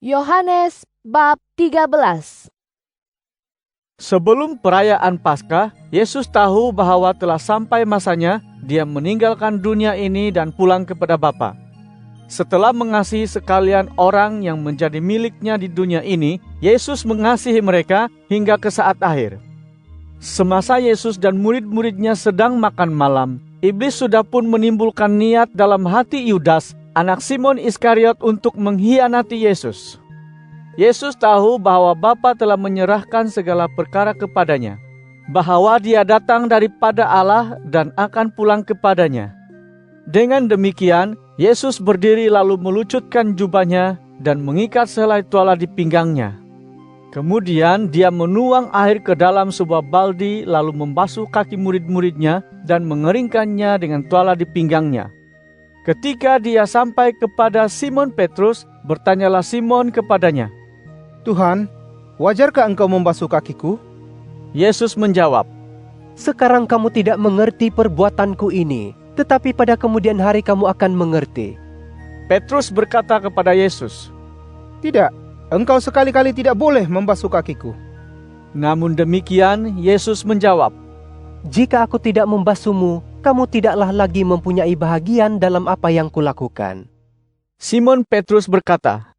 Yohanes bab 13. Sebelum perayaan Paskah, Yesus tahu bahwa telah sampai masanya Dia meninggalkan dunia ini dan pulang kepada Bapa. Setelah mengasihi sekalian orang yang menjadi miliknya di dunia ini, Yesus mengasihi mereka hingga ke saat akhir. Semasa Yesus dan murid-muridnya sedang makan malam, iblis sudah pun menimbulkan niat dalam hati Yudas, anak Simon Iskariot, untuk mengkhianati Yesus. Yesus tahu bahwa Bapa telah menyerahkan segala perkara kepadanya, bahwa Dia datang daripada Allah dan akan pulang kepadanya. Dengan demikian, Yesus berdiri lalu melucutkan jubahnya dan mengikat sehelai tuala di pinggangnya. Kemudian Dia menuang air ke dalam sebuah baldi lalu membasuh kaki murid-muridnya dan mengeringkannya dengan tuala di pinggangnya. Ketika Dia sampai kepada Simon Petrus, bertanyalah Simon kepadanya, "Tuhan, wajarkah engkau membasuh kakiku?" Yesus menjawab, "Sekarang kamu tidak mengerti perbuatanku ini, tetapi pada kemudian hari kamu akan mengerti." Petrus berkata kepada Yesus, "Tidak, engkau sekali-kali tidak boleh membasuh kakiku." Namun demikian Yesus menjawab, "Jika aku tidak membasuhmu, kamu tidaklah lagi mempunyai bahagian dalam apa yang kulakukan." Simon Petrus berkata,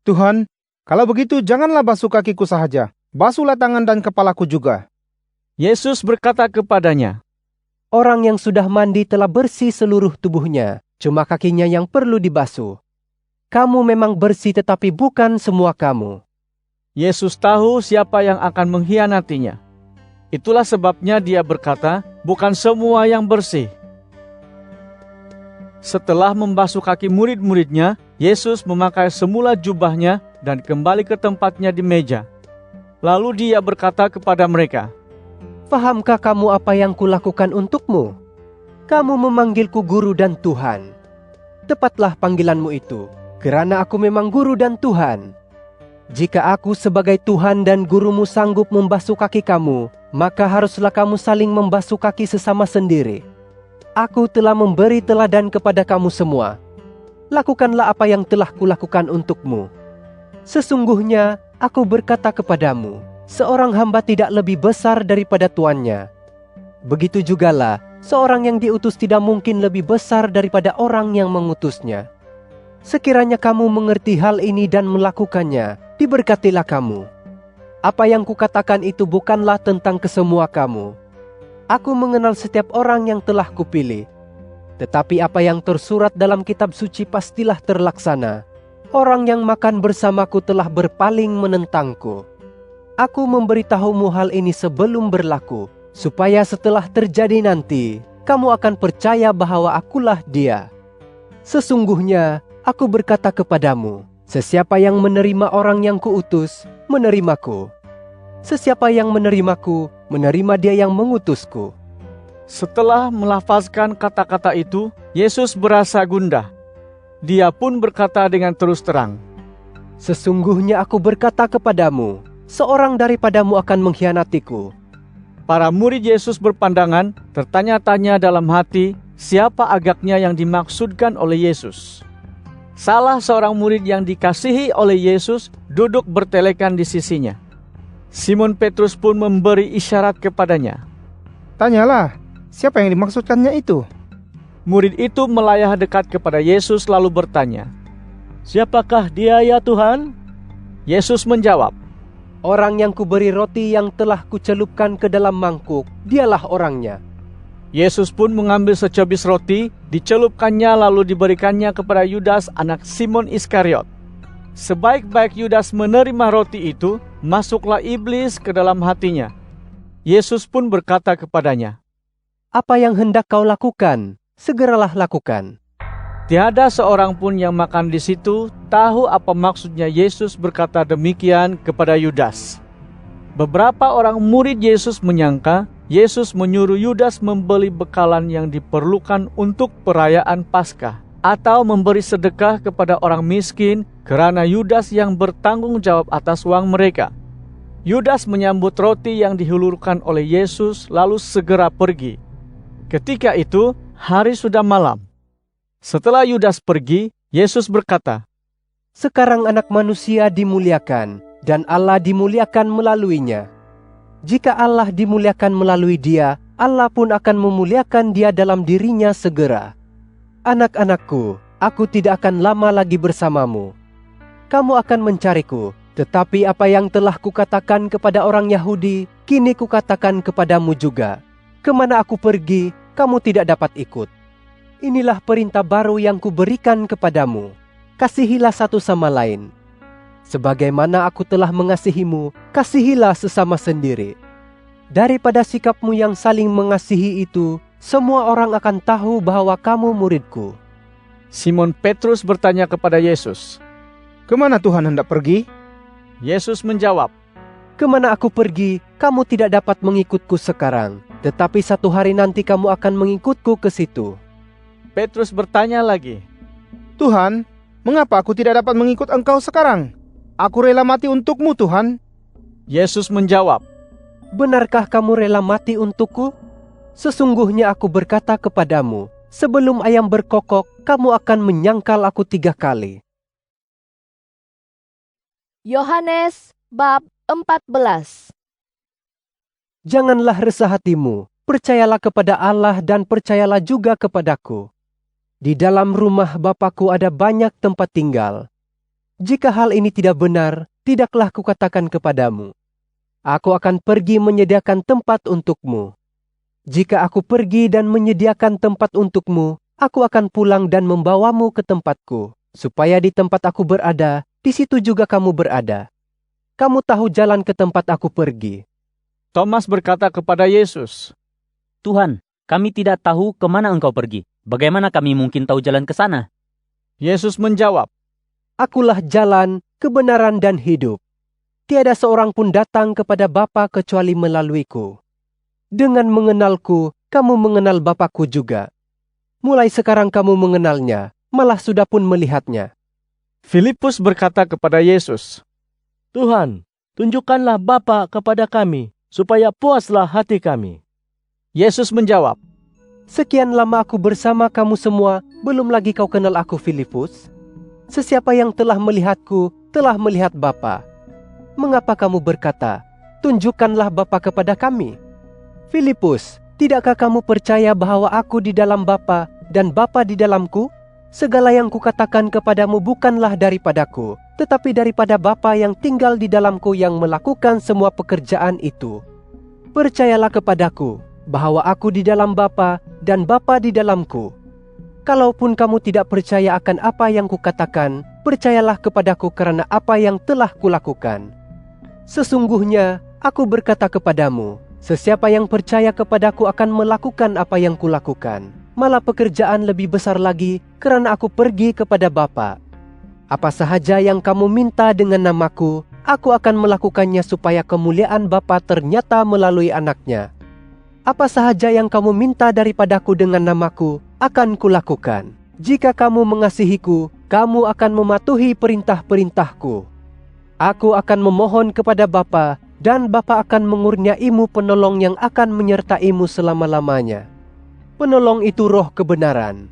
"Tuhan, kalau begitu janganlah basuh kakiku sahaja, basuhlah tangan dan kepalaku juga." Yesus berkata kepadanya, "Orang yang sudah mandi telah bersih seluruh tubuhnya, cuma kakinya yang perlu dibasuh. Kamu memang bersih tetapi bukan semua kamu." Yesus tahu siapa yang akan mengkhianatinya. Itulah sebabnya Dia berkata, bukan semua yang bersih. Setelah membasuh kaki murid-muridnya, Yesus memakai semula jubahnya dan kembali ke tempatnya di meja. Lalu Dia berkata kepada mereka, "Fahamkah kamu apa yang kulakukan untukmu? Kamu memanggilku guru dan Tuhan. Tepatlah panggilanmu itu, kerana aku memang guru dan Tuhan. Jika aku sebagai Tuhan dan gurumu sanggup membasuh kaki kamu, maka haruslah kamu saling membasuh kaki sesama sendiri. Aku telah memberi teladan kepada kamu semua. Lakukanlah apa yang telah kulakukan untukmu. Sesungguhnya aku berkata kepadamu, seorang hamba tidak lebih besar daripada tuannya. Begitu jugalah, seorang yang diutus tidak mungkin lebih besar daripada orang yang mengutusnya. Sekiranya kamu mengerti hal ini dan melakukannya, diberkatilah kamu. Apa yang kukatakan itu bukanlah tentang kesemua kamu. Aku mengenal setiap orang yang telah kupilih. Tetapi apa yang tersurat dalam kitab suci pastilah terlaksana. Orang yang makan bersamaku telah berpaling menentangku. Aku memberitahumu hal ini sebelum berlaku, supaya setelah terjadi nanti, kamu akan percaya bahwa akulah Dia. Sesungguhnya, aku berkata kepadamu, sesiapa yang menerima orang yang kuutus, menerimaku. Sesiapa yang menerimaku, menerima Dia yang mengutusku." Setelah melafazkan kata-kata itu, Yesus berasa gundah. Dia pun berkata dengan terus terang, "Sesungguhnya aku berkata kepadamu, seorang daripadamu akan mengkhianatiku." Para murid Yesus berpandangan, tertanya-tanya dalam hati, siapa agaknya yang dimaksudkan oleh Yesus. Salah seorang murid yang dikasihi oleh Yesus duduk bertelekan di sisinya. Simon Petrus pun memberi isyarat kepadanya. "Tanyalah, siapa yang dimaksudkannya itu?" Murid itu melayah dekat kepada Yesus lalu bertanya, "Siapakah dia ya Tuhan?" Yesus menjawab, "Orang yang kuberi roti yang telah kucelupkan ke dalam mangkuk, dialah orangnya." Yesus pun mengambil secubis roti, dicelupkannya lalu diberikannya kepada Yudas anak Simon Iskariot. Sebaik-baik Yudas menerima roti itu, masuklah iblis ke dalam hatinya. Yesus pun berkata kepadanya, "Apa yang hendak kau lakukan? Segeralah lakukan." Tiada seorang pun yang makan di situ tahu apa maksudnya Yesus berkata demikian kepada Yudas. Beberapa orang murid Yesus menyangka Yesus menyuruh Yudas membeli bekalan yang diperlukan untuk perayaan Paskah atau memberi sedekah kepada orang miskin karena Yudas yang bertanggung jawab atas uang mereka. Yudas menyambut roti yang dihulurkan oleh Yesus lalu segera pergi. Ketika itu, hari sudah malam. Setelah Yudas pergi, Yesus berkata, Sekarang Anak Manusia dimuliakan, dan Allah dimuliakan melaluinya. Jika Allah dimuliakan melalui Dia, Allah pun akan memuliakan Dia dalam dirinya segera. Anak-anakku, aku tidak akan lama lagi bersamamu. Kamu akan mencariku, tetapi apa yang telah kukatakan kepada orang Yahudi, kini kukatakan kepadamu juga. Kemana aku pergi, kamu tidak dapat ikut. Inilah perintah baru yang kuberikan kepadamu. Kasihilah satu sama lain. Sebagaimana aku telah mengasihimu, kasihilah sesama sendiri. Daripada sikapmu yang saling mengasihi itu, semua orang akan tahu bahwa kamu muridku. Simon Petrus bertanya kepada Yesus. Kemana Tuhan hendak pergi? Yesus menjawab, Kemana aku pergi, kamu tidak dapat mengikutku sekarang, tetapi satu hari nanti kamu akan mengikutku ke situ. Petrus bertanya lagi, Tuhan, mengapa aku tidak dapat mengikut Engkau sekarang? Aku rela mati untukmu, Tuhan. Yesus menjawab, Benarkah kamu rela mati untukku? Sesungguhnya aku berkata kepadamu, sebelum ayam berkokok, kamu akan menyangkal aku 3 kali. Yohanes bab 14. Janganlah resah hatimu, percayalah kepada Allah dan percayalah juga kepadaku. Di dalam rumah Bapa-Ku ada banyak tempat tinggal. Jika hal ini tidak benar, tidaklah kukatakan kepadamu. Aku akan pergi menyediakan tempat untukmu. Jika aku pergi dan menyediakan tempat untukmu, aku akan pulang dan membawamu ke tempatku, supaya di tempat aku berada, di situ juga kamu berada. Kamu tahu jalan ke tempat aku pergi. Thomas berkata kepada Yesus, Tuhan, kami tidak tahu kemana Engkau pergi. Bagaimana kami mungkin tahu jalan ke sana? Yesus menjawab, Akulah jalan, kebenaran dan hidup. Tiada seorang pun datang kepada Bapa kecuali melaluiku. Dengan mengenalku, kamu mengenal Bapa-Ku juga. Mulai sekarang kamu mengenalnya, malah sudah pun melihatnya. Filipus berkata kepada Yesus, Tuhan, tunjukkanlah Bapa kepada kami, supaya puaslah hati kami. Yesus menjawab, Sekian lama aku bersama kamu semua, belum lagi kau kenal aku, Filipus? Sesiapa yang telah melihatku, telah melihat Bapa. Mengapa kamu berkata, tunjukkanlah Bapa kepada kami? Filipus, tidakkah kamu percaya bahwa aku di dalam Bapa dan Bapa di dalamku? Segala yang kukatakan kepadamu bukanlah daripadaku, tetapi daripada Bapa yang tinggal di dalamku yang melakukan semua pekerjaan itu. Percayalah kepadaku, bahwa aku di dalam Bapa dan Bapa di dalamku. Kalaupun kamu tidak percaya akan apa yang kukatakan, percayalah kepadaku karena apa yang telah kulakukan. Sesungguhnya, aku berkata kepadamu, sesiapa yang percaya kepadaku akan melakukan apa yang kulakukan. Malah pekerjaan lebih besar lagi, karena aku pergi kepada Bapa. Apa sahaja yang kamu minta dengan namaku, aku akan melakukannya supaya kemuliaan Bapa ternyata melalui anaknya. Apa sahaja yang kamu minta daripadaku dengan namaku, akan kulakukan. Jika kamu mengasihiku, kamu akan mematuhi perintah-perintahku. Aku akan memohon kepada Bapa, dan Bapa akan mengurniaimu penolong yang akan menyertaimu selama-lamanya. Penolong itu Roh kebenaran.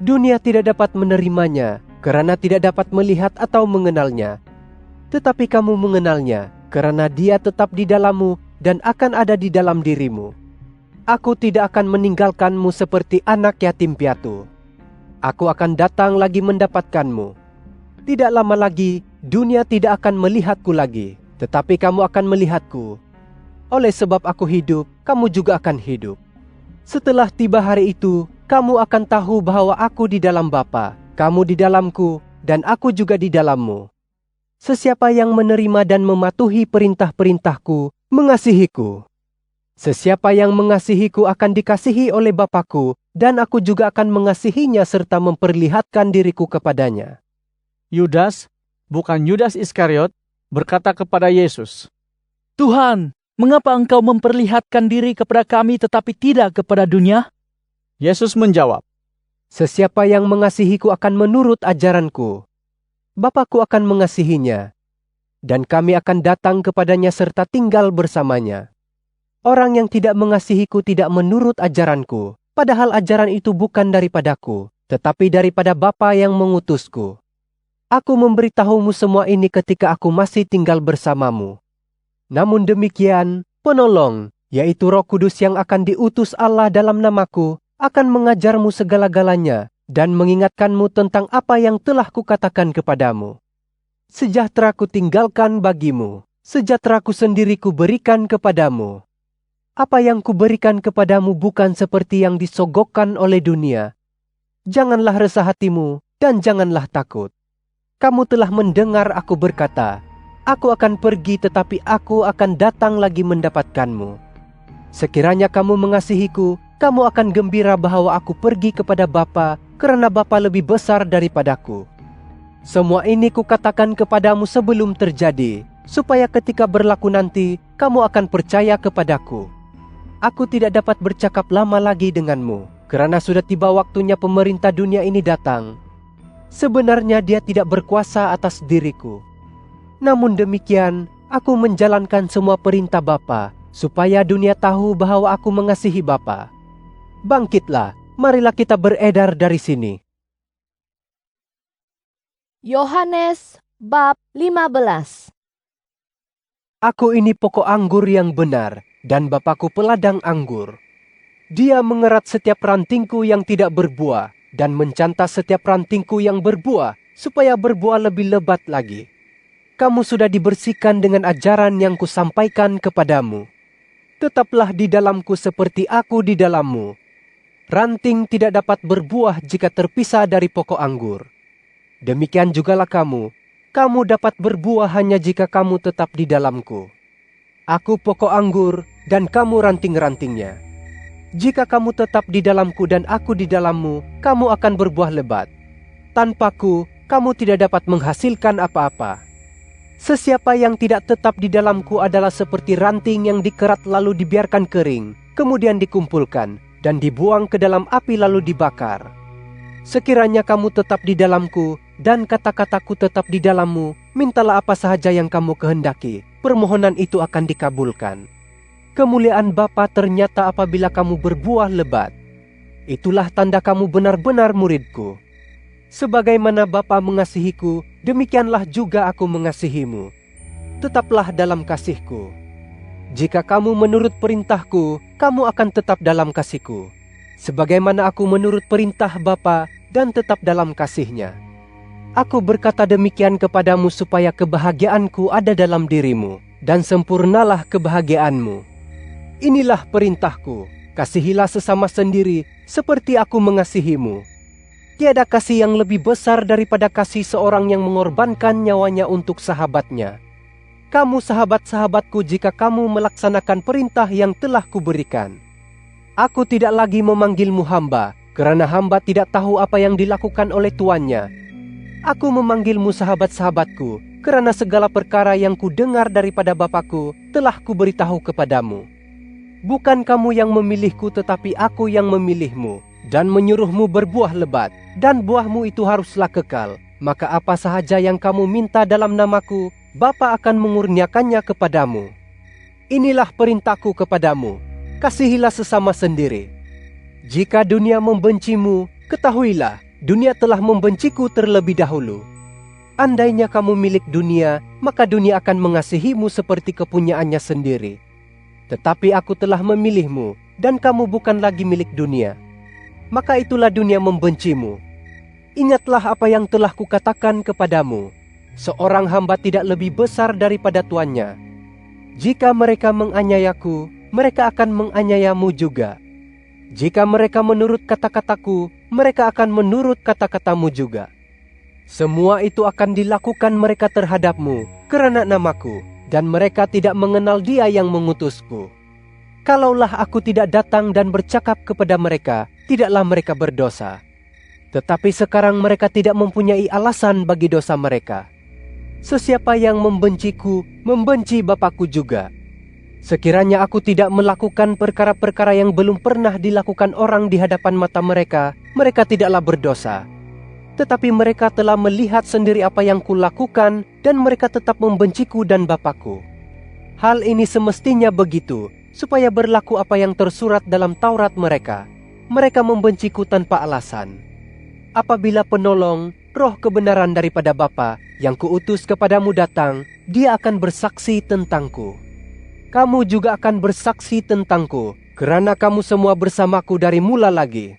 Dunia tidak dapat menerimanya, karena tidak dapat melihat atau mengenalnya. Tetapi kamu mengenalnya, karena Dia tetap di dalammu dan akan ada di dalam dirimu. Aku tidak akan meninggalkanmu seperti anak yatim piatu. Aku akan datang lagi mendapatkanmu. Tidak lama lagi, dunia tidak akan melihatku lagi, tetapi kamu akan melihatku. Oleh sebab aku hidup, kamu juga akan hidup. Setelah tiba hari itu, kamu akan tahu bahwa aku di dalam Bapa, kamu di dalamku, dan aku juga di dalammu. Sesiapa yang menerima dan mematuhi perintah-perintahku, mengasihiku. Sesiapa yang mengasihiku akan dikasihi oleh Bapa-Ku, dan aku juga akan mengasihinya serta memperlihatkan diriku kepadanya. Yudas, bukan Yudas Iskariot, berkata kepada Yesus, Tuhan, mengapa Engkau memperlihatkan diri kepada kami tetapi tidak kepada dunia? Yesus menjawab, Sesiapa yang mengasihiku akan menurut ajaranku. Bapa-Ku akan mengasihinya, dan kami akan datang kepadanya serta tinggal bersamanya. Orang yang tidak mengasihiku tidak menurut ajaranku, padahal ajaran itu bukan daripadaku, tetapi daripada Bapa yang mengutusku. Aku memberitahumu semua ini ketika aku masih tinggal bersamamu. Namun demikian, penolong, yaitu Roh Kudus yang akan diutus Allah dalam namaku, akan mengajarmu segala-galanya dan mengingatkanmu tentang apa yang telah kukatakan kepadamu. Sejahtera ku tinggalkan bagimu, sejahtera ku sendiri ku berikan kepadamu. Apa yang kuberikan kepadamu bukan seperti yang disogokkan oleh dunia. Janganlah resah hatimu dan janganlah takut. Kamu telah mendengar aku berkata, aku akan pergi tetapi aku akan datang lagi mendapatkanmu. Sekiranya kamu mengasihiku, kamu akan gembira bahwa aku pergi kepada Bapa, karena Bapa lebih besar daripadaku. Semua ini kukatakan kepadamu sebelum terjadi, supaya ketika berlaku nanti, kamu akan percaya kepadaku. Aku tidak dapat bercakap lama lagi denganmu, karena sudah tiba waktunya pemerintah dunia ini datang. Sebenarnya dia tidak berkuasa atas diriku. Namun demikian, aku menjalankan semua perintah Bapa, supaya dunia tahu bahwa aku mengasihi Bapa. Bangkitlah, marilah kita beredar dari sini. Yohanes bab 15. Aku ini pokok anggur yang benar, dan Bapakku peladang anggur. Dia mengerat setiap rantingku yang tidak berbuah, dan mencantas setiap rantingku yang berbuah, supaya berbuah lebih lebat lagi. Kamu sudah dibersihkan dengan ajaran yang kusampaikan kepadamu. Tetaplah di dalamku seperti aku di dalammu. Ranting tidak dapat berbuah jika terpisah dari pokok anggur. Demikian jugalah kamu dapat berbuah hanya jika kamu tetap di dalamku. Aku pokok anggur, dan kamu ranting-rantingnya. Jika kamu tetap di dalamku dan aku di dalammu, kamu akan berbuah lebat. Tanpaku, kamu tidak dapat menghasilkan apa-apa. Sesiapa yang tidak tetap di dalamku adalah seperti ranting yang dikerat lalu dibiarkan kering, kemudian dikumpulkan, dan dibuang ke dalam api lalu dibakar. Sekiranya kamu tetap di dalamku, dan kata-kataku tetap di dalammu, mintalah apa sahaja yang kamu kehendaki, permohonan itu akan dikabulkan. Kemuliaan Bapa ternyata apabila kamu berbuah lebat. Itulah tanda kamu benar-benar muridku. Sebagaimana Bapa mengasihiku, demikianlah juga aku mengasihimu. Tetaplah dalam kasihku. Jika kamu menurut perintahku, kamu akan tetap dalam kasihku. Sebagaimana aku menurut perintah Bapa dan tetap dalam kasihnya. Aku berkata demikian kepadamu supaya kebahagiaanku ada dalam dirimu, dan sempurnalah kebahagiaanmu. Inilah perintahku, kasihilah sesama sendiri seperti aku mengasihimu. Tiada kasih yang lebih besar daripada kasih seorang yang mengorbankan nyawanya untuk sahabatnya. Kamu sahabat-sahabatku jika kamu melaksanakan perintah yang telah kuberikan. Aku tidak lagi memanggilmu hamba, karena hamba tidak tahu apa yang dilakukan oleh tuannya. Aku memanggilmu sahabat-sahabatku, karena segala perkara yang kudengar daripada Bapakku telah kuberitahu kepadamu. Bukan kamu yang memilihku tetapi aku yang memilihmu, dan menyuruhmu berbuah lebat, dan buahmu itu haruslah kekal. Maka apa sahaja yang kamu minta dalam namaku, Bapa akan mengurniakannya kepadamu. Inilah perintahku kepadamu, kasihilah sesama sendiri. Jika dunia membencimu, ketahuilah, dunia telah membenciku terlebih dahulu. Andainya kamu milik dunia, maka dunia akan mengasihimu seperti kepunyaannya sendiri. Tetapi aku telah memilihmu, dan kamu bukan lagi milik dunia. Maka itulah dunia membencimu. Ingatlah apa yang telah kukatakan kepadamu. Seorang hamba tidak lebih besar daripada tuannya. Jika mereka menganiayaku, mereka akan menganiayamu juga. Jika mereka menurut kata-kataku, mereka akan menurut kata-katamu juga. Semua itu akan dilakukan mereka terhadapmu, karena namaku. Dan mereka tidak mengenal Dia yang mengutusku. Kalaulah aku tidak datang dan bercakap kepada mereka, tidaklah mereka berdosa. Tetapi sekarang mereka tidak mempunyai alasan bagi dosa mereka. Sesiapa yang membenciku, membenci Bapakku juga. Sekiranya aku tidak melakukan perkara-perkara yang belum pernah dilakukan orang di hadapan mata mereka, mereka tidaklah berdosa. Tetapi mereka telah melihat sendiri apa yang kulakukan, dan mereka tetap membenciku dan Bapakku. Hal ini semestinya begitu, supaya berlaku apa yang tersurat dalam Taurat mereka. Mereka membenciku tanpa alasan. Apabila penolong, roh kebenaran daripada Bapa yang kuutus kepadamu datang, dia akan bersaksi tentangku. Kamu juga akan bersaksi tentangku, kerana kamu semua bersamaku dari mula lagi.